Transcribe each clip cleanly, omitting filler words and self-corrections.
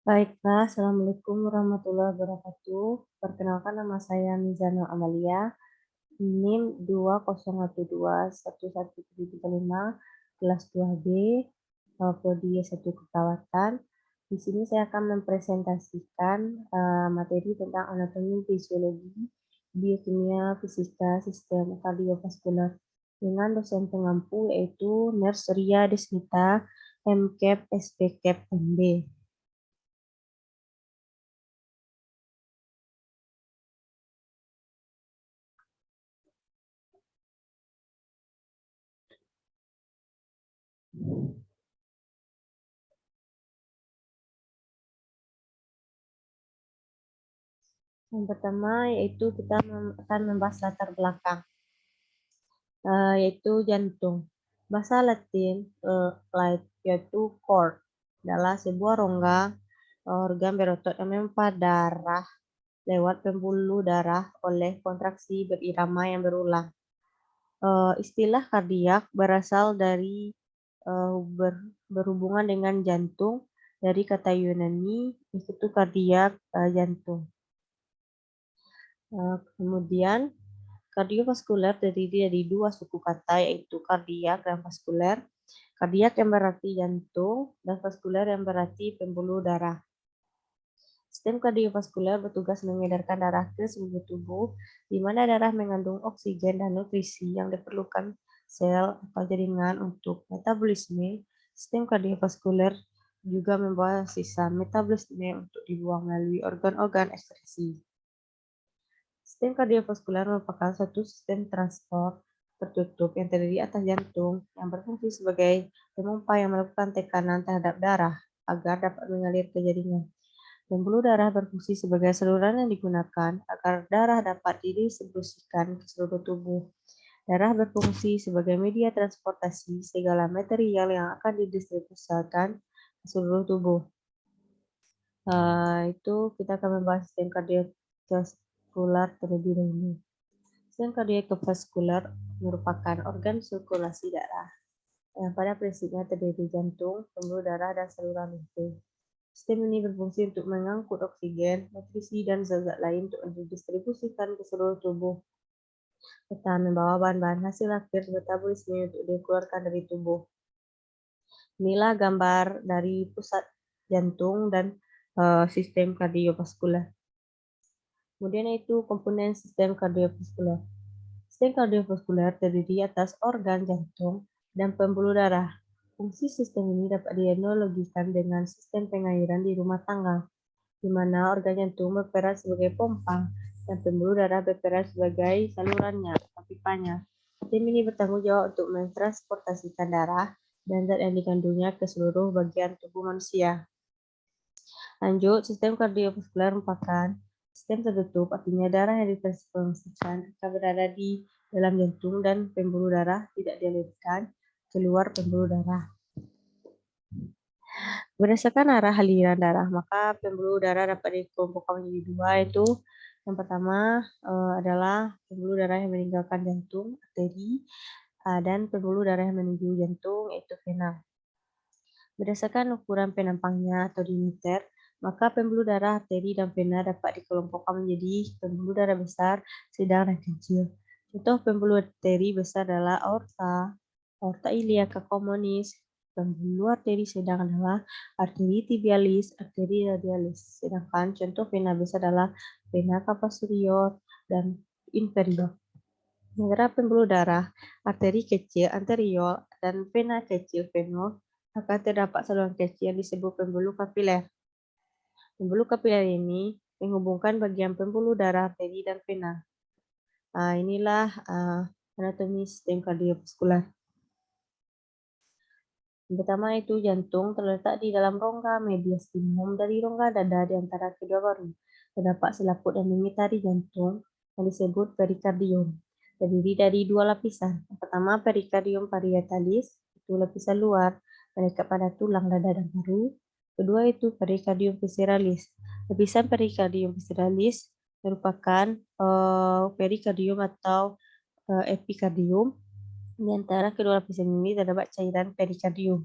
Baiklah, Assalamualaikum warahmatullahi wabarakatuh. Perkenalkan nama saya Mizanul Amalia, NIM 2012117335, kelas 2B, prodi S1 Keperawatan. Di sini saya akan mempresentasikan materi tentang anatomi, fisiologi, biokimia, fisika, sistem kardiovaskular dengan dosen pengampu yaitu Nurse Ria Desmita, MCAP, SPCAP, MB. Yang pertama yaitu kita akan membahas latar belakang, yaitu jantung. Bahasa Latin yaitu cord adalah sebuah rongga organ berotot yang memompa darah lewat pembuluh darah oleh kontraksi berirama yang berulang. Istilah kardiak berasal dari berhubungan dengan jantung dari kata Yunani itu kardiak, jantung. Kemudian kardiovaskuler terdiri dari dua suku kata yaitu kardiak dan vaskuler. Kardiak yang berarti jantung dan vaskuler yang berarti pembuluh darah. Sistem kardiovaskuler bertugas mengedarkan darah ke seluruh tubuh, di mana darah mengandung oksigen dan nutrisi yang diperlukan sel atau jaringan untuk metabolisme. Sistem kardiovaskuler juga membawa sisa metabolisme untuk dibuang melalui organ-organ ekskresi. Sistem kardiovaskuler merupakan suatu sistem transport tertutup yang terdiri atas jantung yang berfungsi sebagai pemompa yang melakukan tekanan terhadap darah agar dapat mengalir ke jaringan. Pembuluh darah berfungsi sebagai saluran yang digunakan agar darah dapat didistribusikan ke seluruh tubuh. Darah berfungsi sebagai media transportasi segala material yang akan didistribusikan ke seluruh tubuh. Itu kita akan membahas sistem kardiovaskular terlebih dahulu. Sistem kardiovaskular merupakan organ sirkulasi darah yang pada prinsipnya terdiri dari jantung, pembuluh darah, dan saluran linfus. Sistem ini berfungsi untuk mengangkut oksigen, nutrisi, dan zat-zat lain untuk didistribusikan ke seluruh tubuh, serta membawa bahan-bahan hasil akhir metabolisme untuk dikeluarkan dari tubuh. Inilah gambar dari pusat jantung dan sistem kardiovaskular. Kemudian itu komponen sistem kardiovaskular. Sistem kardiovaskuler terdiri atas organ jantung dan pembuluh darah. Fungsi sistem ini dapat dianalogikan dengan sistem pengairan di rumah tangga, di mana organ jantung berperan sebagai pompa dan pembuluh darah berperan sebagai salurannya atau pipanya. Sistem ini bertanggung jawab untuk mentransportasikan darah dan zat yang dikandungnya ke seluruh bagian tubuh manusia. Lanjut, sistem kardiovaskuler merupakan sistem tertutup, artinya darah yang ditransfusikan akan berada di dalam jantung dan pembuluh darah tidak dialirkan keluar pembuluh darah. Berdasarkan arah aliran darah, maka pembuluh darah dapat dikelompokkan menjadi dua, yaitu yang pertama adalah pembuluh darah yang meninggalkan jantung, arteri, dan pembuluh darah yang menuju jantung, yaitu vena. Berdasarkan ukuran penampangnya atau diameter, maka pembuluh darah arteri dan vena dapat dikelompokkan menjadi pembuluh darah besar, sedang, dan kecil. Contoh pembuluh arteri besar adalah aorta, aorta iliaca commonis. Pembuluh arteri sedang adalah arteri tibialis, arteri radialis. Sedangkan contoh vena besar adalah vena cava superior dan inferior. Negara pembuluh darah, arteri kecil anterior dan vena kecil venor, akan terdapat saluran kecil yang disebut pembuluh kapiler. Pembuluh kapiler ini menghubungkan bagian pembuluh darah arteri dan vena. Inilah anatomi sistem kardiovaskular. Yang pertama itu jantung terletak di dalam rongga mediastinum dari rongga dada di antara kedua paru. Terdapat selaput yang mengitari jantung yang disebut perikardium. Terdiri dari dua lapisan. Yang pertama perikardium parietalis, itu lapisan luar mendekat pada tulang dada dan paru. Kedua itu perikardium visceralis. Lapisan perikardium visceralis merupakan perikardium atau epikardium. Di antara kedua lapisan ini terdapat cairan perikardium.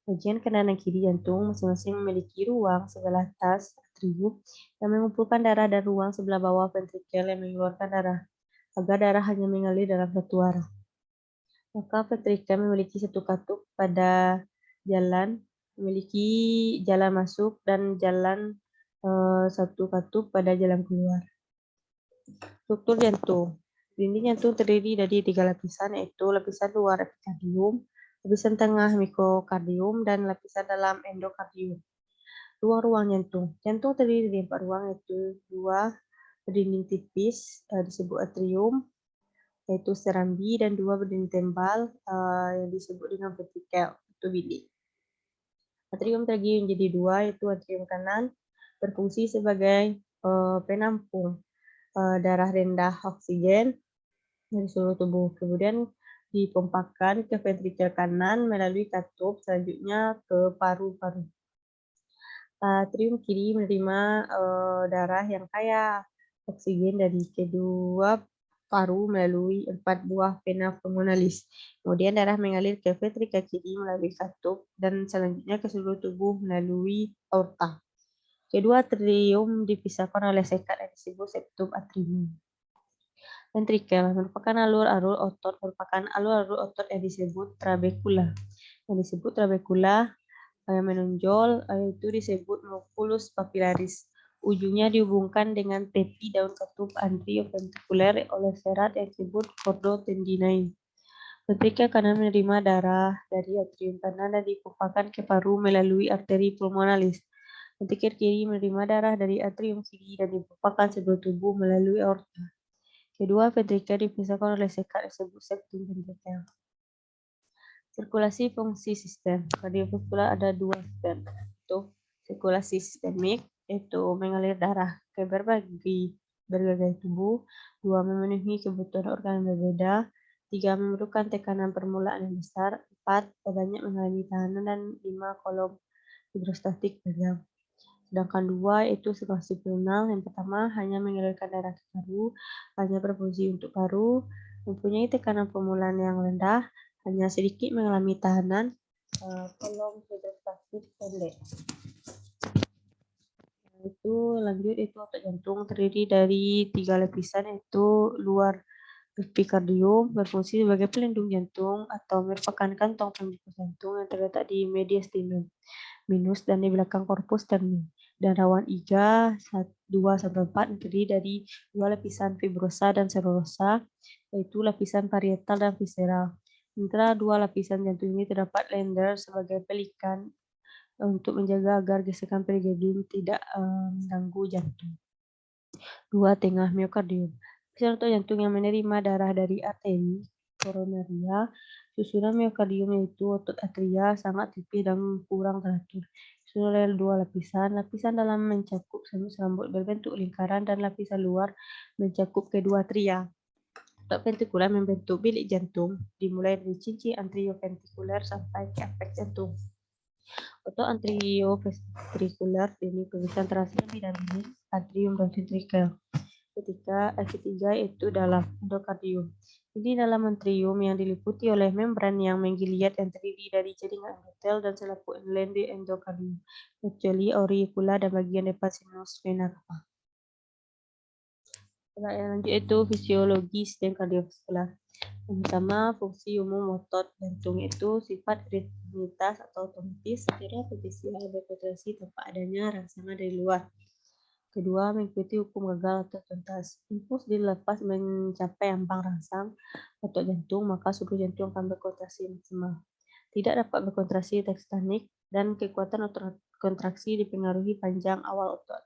Bagian kanan dan kiri jantung masing-masing memiliki ruang sebelah atas atrium yang mengumpulkan darah dan ruang sebelah bawah ventrikel yang mengeluarkan darah, agar darah hanya mengalir dalam satu arah. Maka ventrikel memiliki satu katup pada jalan, memiliki jalan masuk dan jalan satu katup pada jalan keluar. Struktur jantung. Dinding jantung terdiri dari 3 lapisan, yaitu lapisan luar epikardium, lapisan tengah miokardium, dan lapisan dalam endokardium. Ruang-ruang jantung. Jantung terdiri dari 4 ruang, yaitu 2 berdinding tipis disebut atrium, yaitu serambi, dan 2 berdinding tebal yang disebut dengan ventrikel, itu bilik. Atrium terbagi menjadi 2, yaitu atrium kanan berfungsi sebagai penampung darah rendah oksigen dari seluruh tubuh. Kemudian dipompakan ke ventrikel kanan melalui katup, selanjutnya ke paru-paru. Atrium kiri menerima darah yang kaya oksigen dari kedua paru melalui 4 buah vena pulmonalis. Kemudian darah mengalir ke ventrikel kiri melalui katup dan selanjutnya ke seluruh tubuh melalui aorta. Kedua atrium dipisahkan oleh sekat yang disebut septum atrium. Ventrikel merupakan alur-alur otot yang disebut trabekula. Yang disebut trabekula yang menonjol itu disebut musculus papillaris. Ujungnya dihubungkan dengan tepi daun katup anterioventrikuler oleh serat yang disebut chordo tendinae. Ventrikel kanan menerima darah dari atrium kanan dan dipompakan ke paru melalui arteri pulmonalis. Ventrikel kiri menerima darah dari atrium kiri dan dipompakan seluruh tubuh melalui aorta. Kedua ventrikel dipisahkan oleh sekat disebut septum ventrikel. Sirkulasi fungsi sistem. Kardiovaskular ada 2 sistem, yaitu sirkulasi sistemik, yaitu mengalir darah ke berbagai tubuh, 2 memenuhi kebutuhan organ yang berbeda, 3 memerlukan tekanan permulaan yang besar, 4 banyak mengalami tahanan, dan 5 kolom hidrostatik panjang. Sedangkan 2 yaitu sirkulasi pulmonal. Yang pertama hanya mengalirkan darah ke paru, hanya berfungsi untuk paru, mempunyai tekanan permulaan yang rendah, hanya sedikit mengalami tahanan, kolom hidrostatik pendek. Itu lanjut, itu otot jantung terdiri dari 3 lapisan, yaitu luar epikardium berfungsi sebagai pelindung jantung atau merupakan kantong pembungkus jantung yang terletak di mediastinum minus dan di belakang korpus terni. Dan rawan iga 2-4 terdiri dari 2 lapisan fibrosa dan selulosa, yaitu lapisan parietal dan visceral. Antara 2 lapisan jantung ini terdapat lender sebagai pelikan untuk menjaga agar gesekan perikardium tidak mengganggu jantung. 2 tengah miokardium. Lapisan otot jantung yang menerima darah dari arteri koronaria. Susunan miokardium yaitu otot atria sangat tipis dan kurang teratur. Disusun oleh 2 lapisan. Lapisan dalam mencakup serambut berbentuk lingkaran dan lapisan luar mencakup kedua atria. Otot ventrikular membentuk bilik jantung, dimulai dari cincin anterioventrikuler sampai ke apeks jantung. Otot anterioventrikular ini berisi antara serambi dan bilik, atrium dan ventrikel. Ketiga yaitu dalam endokardium. Jadi dalam atrium yang diliputi oleh membran yang menggiliat yang terdiri dari jaringan endotel dan selaput inlen di endokardium, kecuali auricula dan bagian depan sinus vena cava. Yang lanjut itu fisiologi sistem kardiovaskular. Yang pertama, fungsi umum otot jantung itu sifat ritmitas atau otomatis secara artifisial berkontraksi tanpa adanya rangsangan dari luar. Kedua, mengikuti hukum gagal atau tuntas. Impuls dilepas mencapai ambang rangsang otot jantung, maka seluruh jantung akan berkontraksi maksimal. Tidak dapat berkontraksi tektonik dan kekuatan otot kontraksi dipengaruhi panjang awal otot.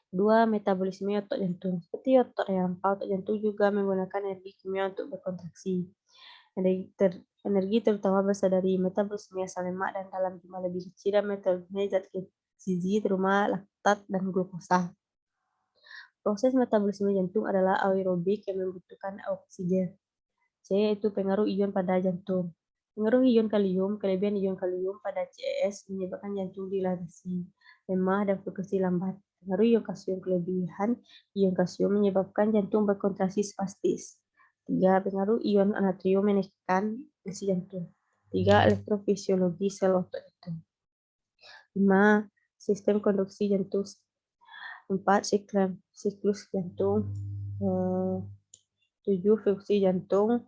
Kedua, metabolisme otot jantung. Seperti otot yang lampau, otot jantung juga menggunakan energi kimia untuk berkontraksi. Energi terutama berasal dari metabolisme asam lemak dan dalam jumlah lebih kecil, dan metabolisme zat gizi terutama laktat dan glukosa. Proses metabolisme jantung adalah aerobik yang membutuhkan oksigen. C yaitu pengaruh ion pada jantung. Pengaruh ion kalium, kelebihan ion kalium pada CES menyebabkan jantung dilatasi, lemah, dan frekuensi lambat. Pengaruh ion kalsium, kelebihan ion kalsium menyebabkan jantung berkontraksi spastis. 3. Pengaruh ion natrium menekan fungsi jantung. 3. Elektrofisiologi sel otot jantung. 5. Sistem konduksi jantung. 4. Siklus jantung. 7. Fungsi jantung.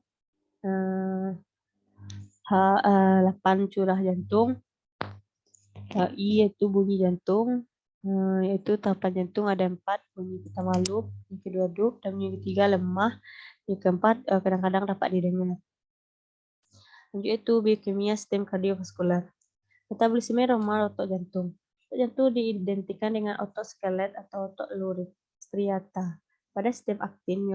8. Curah jantung. I yaitu bunyi jantung. Yaitu tahapan jantung ada 4. Bunyi pertama loop, yang kedua dup, dan yang ketiga lemah. Yang keempat kadang-kadang dapat didengar. Lanjut itu biokimia sistem kardiovaskular. Metabolisme normal otot jantung. Otot jantung diidentikan dengan otot skelet atau otot lurik striata. Pada sistem aktin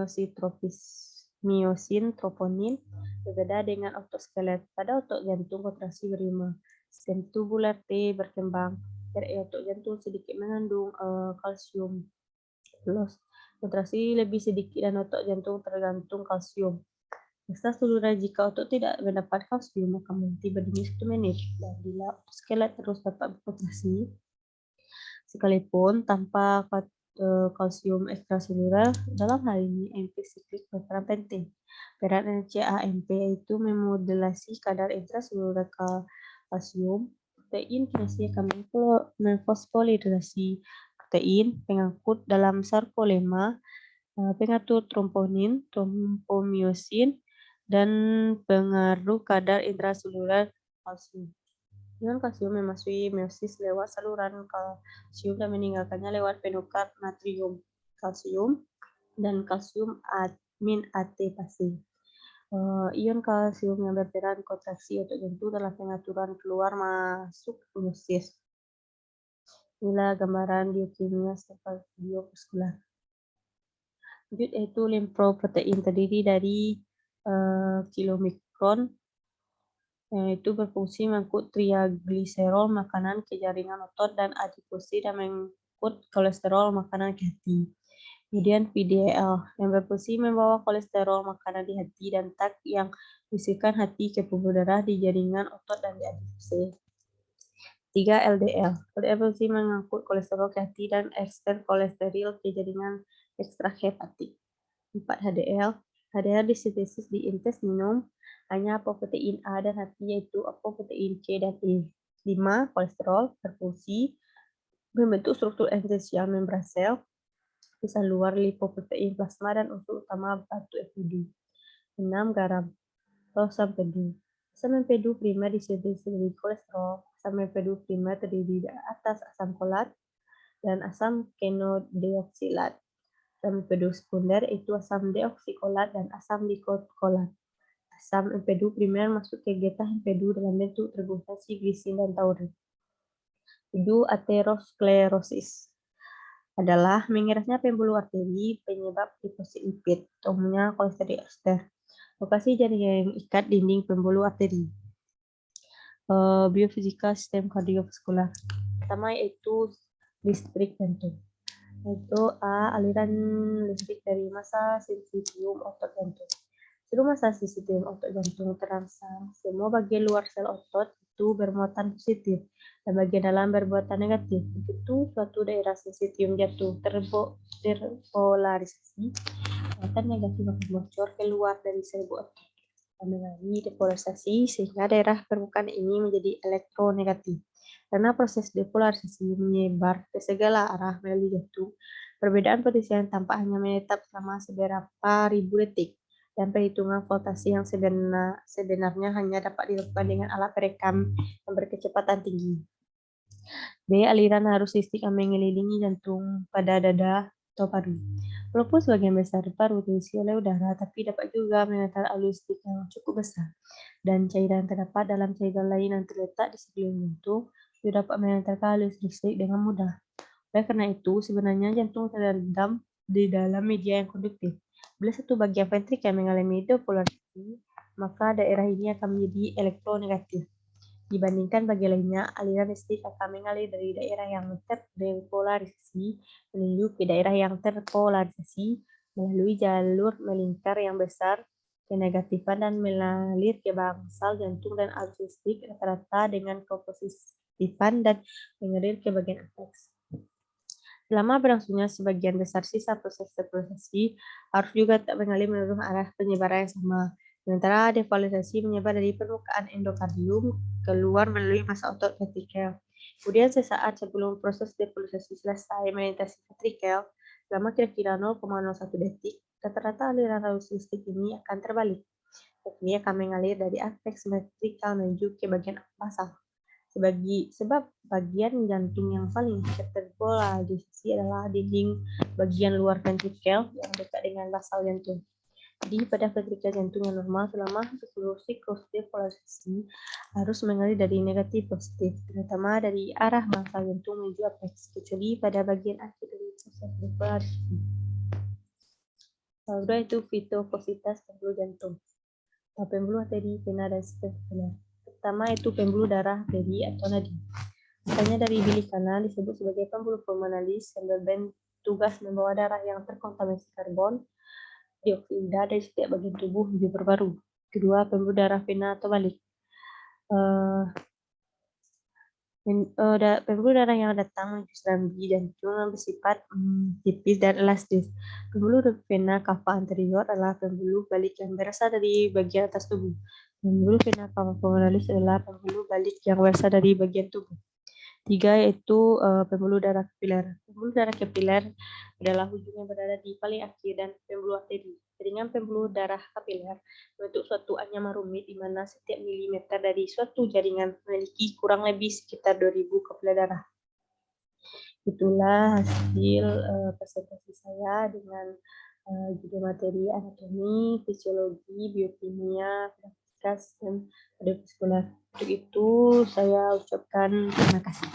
miosin troponin berbeda dengan otot skelet. Pada otot jantung kontraksi berlima. Sistem tubular T berkembang. Otot jantung sedikit mengandung kalsium. Plus kontraksi lebih sedikit dan otot jantung tergantung kalsium. Masa seluruh jika otot tidak mendapat kalsium maka berhenti berdiri 1 menit. Dan bila skelet terus dapat berkontraksi sekalipun tanpa kalsium ekstraseluler, dalam hal ini MP siklik berperan penting. Peran NCAMP itu memodelasi kadar intraseluler kalsium. Protein kinase akan memfosforilisasi protein pengangkut dalam sarkolema, pengatur tromponin, trombomyosin, dan pengaruh kadar intraseluler kalsium. Ion kalsium memasuki meiosis lewat saluran kalsium dan meninggalkannya lewat penukar natrium kalsium dan kalsium admin ATPase. Ion kalsium yang berperan kontraksi otot jantung dalam pengaturan keluar masuk meiosis. Inilah gambaran biokimia kardiovaskular. Lanjut yaitu limfoprotein terdiri dari kilomikron, yaitu berfungsi mengangkut triagliserol makanan ke jaringan otot dan adiposit dan mengangkut kolesterol makanan ke hati. Kemudian VDL yang berfungsi membawa kolesterol makanan di hati dan tak yang mengisikan hati ke pembuluh darah di jaringan otot dan di adiposit. 3. LDL. LDL berfungsi mengangkut kolesterol ke hati dan ester kolesterol ke jaringan ekstrahepatik. 4. HDL. HDL disintesis di intestinum hanya apoprotein A dan hati yaitu apoprotein C dan E. 5. Kolesterol berfungsi membentuk struktur esensial membran sel, sisa luar lipoprotein plasma dan unsur utama batu empedu. 6. Garam. Asam empedu. Asam empedu primer disintesis dari kolesterol. Asam empedu primer terdiri atas asam folat dan asam kenodeoksilat. Asam empedu sekunder itu asam deoksikolat dan asam dikolat. Asam empedu primer masuk ke getah empedu dalam bentuk tergulasi glisin dan taurin. 7. Aterosklerosis adalah mengerasnya pembuluh arteri penyebab deposit lipid, umumnya kolesterol ester. Lokasi jaringan ikat dinding pembuluh arteri. Biofisika sistem kardiovaskular. Pertama yaitu listrik jantung. Yaitu A. Aliran listrik dari massa sensitium otot jantung. Seluruh massa sensitium otot jantung terangsang. Semua bagian luar sel otot itu bermuatan positif dan bagian dalam bermuatan negatif. Begitu suatu daerah sensitium jantung terpolarisasi, muatan negatif akan bocor keluar dari serbuk otot dan mengalami depolarisasi sehingga daerah permukaan ini menjadi elektronegatif. Karena proses depolarisasi menyebar ke segala arah melalui jantung, perbedaan potensi yang tampak hanya menetap selama beberapa ribu detik, dan perhitungan voltase yang sebenarnya hanya dapat dilakukan dengan alat perekam yang berkecepatan tinggi. B. Aliran arus listrik yang mengelilingi jantung pada dada atau paru. Walaupun sebagian besar paru terisi oleh udara, tapi dapat juga mengantar arus listrik yang cukup besar, dan cairan terdapat dalam cairan lain yang terletak di sekeliling jantung juga dapat mengantarkan arus listrik dengan mudah. Oleh karena itu, sebenarnya jantung terendam di dalam media yang konduktif. Bila satu bagian ventrikel mengalami depolarisasi, maka daerah ini akan menjadi elektronegatif. Dibandingkan bagian lainnya, aliran listrik akan mengalir dari daerah yang terdepolarisasi menuju ke daerah yang terpolarisasi melalui jalur melingkar yang besar kenegatifan dan mengalir ke bangsal jantung dan arus listrik rata-rata dengan kepositifan dan mengalir ke bagian atas. Selama berlangsungnya sebagian besar sisa proses depolarisasi, arus juga tak mengalir menurut arah penyebaran yang sama. Sementara devaskulasi menyebar dari permukaan endokardium keluar melalui massa otot ventrikel. Kemudian sesaat sebelum proses devaskulasi selesai melintasi ventrikel, selama kira-kira 0,01 detik, rata-rata aliran arus listrik ini akan terbalik. Ini akan mengalir dari apeks ventrikel menuju ke bagian basal. Sebab bagian jantung yang paling terpolarisasi adalah dinding bagian luar ventrikel yang dekat dengan basal jantung. Jadi pada ventrikel jantung yang normal selama seluruh siklus devaskulasi harus mengalir dari negatif positif, terutama dari arah massa jantung menuju apeks, kecuali pada bagian akhir dari proses devaskulasi. Kedua itu fitofositas pembuluh jantung. Pembuluh arteri, vena, dan sistem. Pertama itu pembuluh darah arteri atau nadi. Misalnya dari bilik kanan disebut sebagai pembuluh pulmonalis yang bertugas membawa darah yang terkontaminasi karbon dioksida dari setiap bagian tubuh menuju paru-paru. Kedua, pembuluh darah vena atau balik. Pembuluh darah yang datang menuju serambi jantung bersifat tipis dan elastis. Pembuluh vena cava anterior adalah pembuluh balik yang berasal dari bagian atas tubuh. Pembuluh vena cava pulmonalis adalah pembuluh balik yang berasal dari bagian tubuh. Tiga yaitu pembuluh darah kapiler. Pembuluh darah kapiler adalah ujung yang berada di paling akhir dan pembuluh arteri. Jaringan pembuluh darah kapiler membentuk suatu anyaman rumit di mana setiap milimeter dari suatu jaringan memiliki kurang lebih sekitar 2000 kapiler darah. Itulah hasil presentasi saya dengan judul materi anatomi, fisiologi, biokimia, grafika, dan kardiovaskular. Untuk itu saya ucapkan terima kasih.